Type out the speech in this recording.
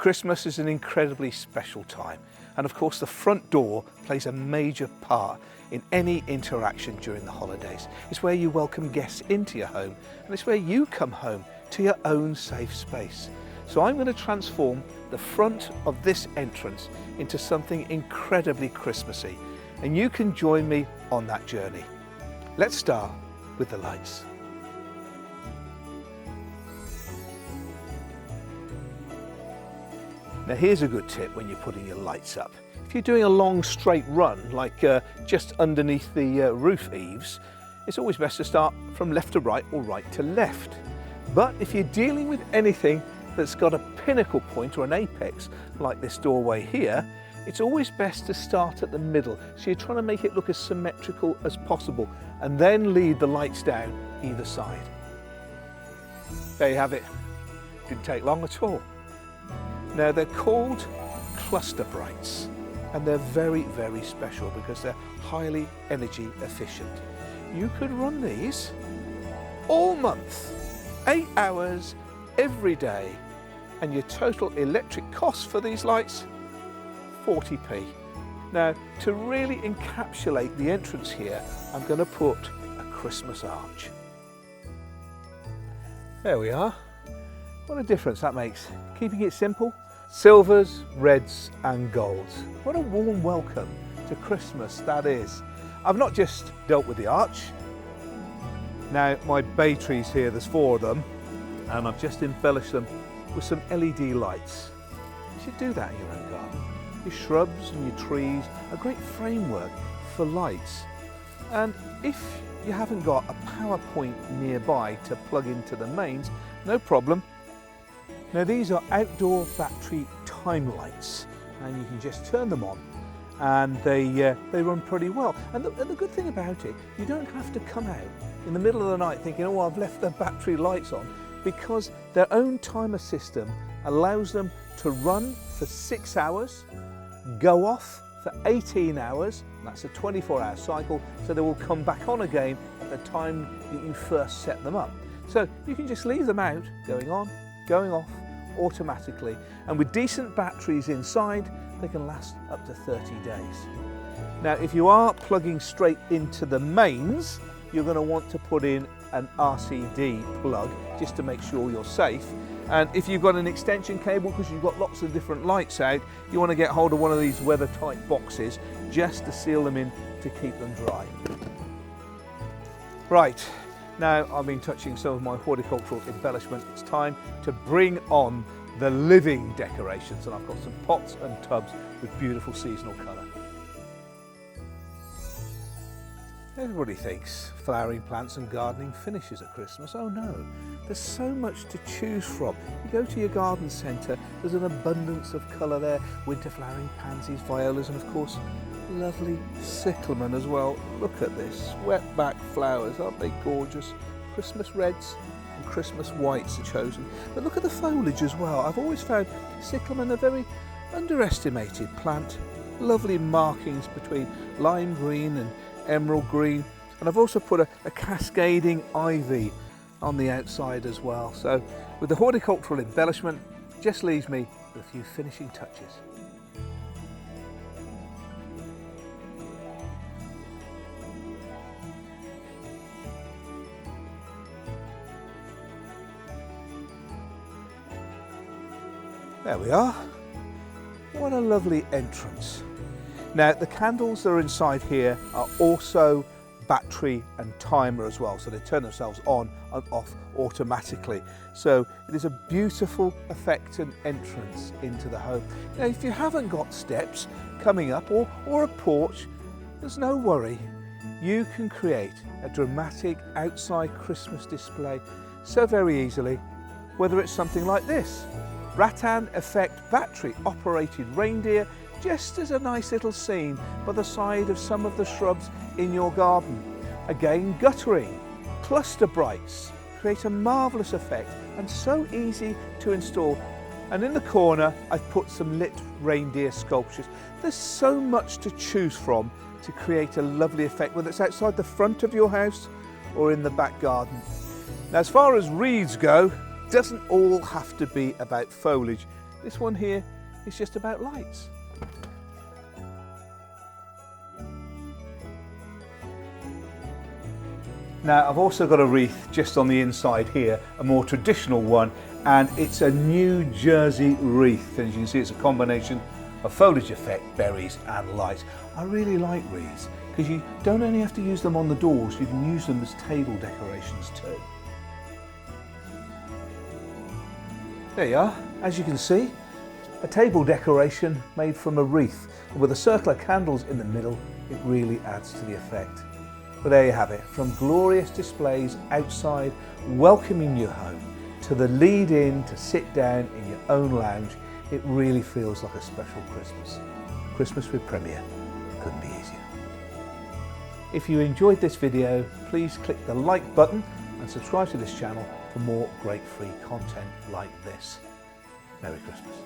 Christmas is an incredibly special time, and of course the front door plays a major part in any interaction during the holidays. It's where you welcome guests into your home, and it's where you come home to your own safe space. So I'm going to transform the front of this entrance into something incredibly Christmassy, and you can join me on that journey. Let's start with the lights. Now here's a good tip when you're putting your lights up. If you're doing a long straight run, like just underneath the roof eaves, it's always best to start from left to right or right to left. But if you're dealing with anything that's got a pinnacle point or an apex, like this doorway here, it's always best to start at the middle. So you're trying to make it look as symmetrical as possible, and then lead the lights down either side. There you have it. Didn't take long at all. Now they're called FlickaBrights, and they're very, very special because they're highly energy efficient. You could run these all month, 8 hours every day, and your total electric cost for these lights, 40p. Now, to really encapsulate the entrance here, I'm going to put a Christmas arch. There we are. What a difference that makes. Keeping it simple, silvers, reds and golds. What a warm welcome to Christmas that is. I've not just dealt with the arch. Now my bay trees here, there's 4 of them, and I've just embellished them with some LED lights. You should do that in your own garden. Your shrubs and your trees, a great framework for lights. And if you haven't got a power point nearby to plug into the mains, no problem. Now these are outdoor battery TimeLights, and you can just turn them on, and they run pretty well. And the good thing about it, you don't have to come out in the middle of the night thinking, oh, I've left the battery lights on, because their own timer system allows them to run for 6 hours, go off for 18 hours, and that's a 24-hour cycle, so they will come back on again at the time that you first set them up. So you can just leave them out, going on, going off automatically, and with decent batteries inside, they can last up to 30 days. Now, if you are plugging straight into the mains, you're going to want to put in an RCD plug just to make sure you're safe. And if you've got an extension cable, because you've got lots of different lights out, you want to get hold of one of these Weathertite boxes just to seal them in to keep them dry. Right, now I've been touching some of my horticultural embellishment. It's time to bring on the living decorations, and I've got some pots and tubs with beautiful seasonal colour. Everybody thinks flowering plants and gardening finishes at Christmas. Oh no, there's so much to choose from. You go to your garden centre, there's an abundance of colour there. Winter flowering pansies, violas, and of course, lovely cyclamen as well. Look at this, wet-back flowers, aren't they gorgeous? Christmas reds and Christmas whites are chosen. But look at the foliage as well. I've always found cyclamen a very underestimated plant. Lovely markings between lime green and emerald green, and I've also put a cascading ivy on the outside as well. So with the horticultural embellishment, just leaves me with a few finishing touches. There we are. What a lovely entrance. Now the candles that are inside here are also battery and timer as well, so they turn themselves on and off automatically. So it is a beautiful effect and entrance into the home. Now if you haven't got steps coming up or a porch, there's no worry. You can create a dramatic outside Christmas display so very easily, whether it's something like this. Rattan effect battery operated reindeer, just as a nice little scene by the side of some of the shrubs in your garden. Again, guttering, FlickaBrights create a marvellous effect and so easy to install. And in the corner, I've put some lit reindeer sculptures. There's so much to choose from to create a lovely effect, whether it's outside the front of your house or in the back garden. Now, as far as wreaths go, it doesn't all have to be about foliage. This one here is just about lights. Now I've also got a wreath just on the inside here, a more traditional one, and it's a new Jersey wreath. And as you can see, it's a combination of foliage effect, berries and lights. I really like wreaths because you don't only have to use them on the doors, you can use them as table decorations too. There you are, as you can see, a table decoration made from a wreath, and with a circle of candles in the middle, it really adds to the effect. But there you have it, from glorious displays outside welcoming you home to the lead in to sit down in your own lounge, it really feels like a special Christmas. Christmas with Premier couldn't be easier. If you enjoyed this video, please click the like button and subscribe to this channel for more great free content like this. Merry Christmas.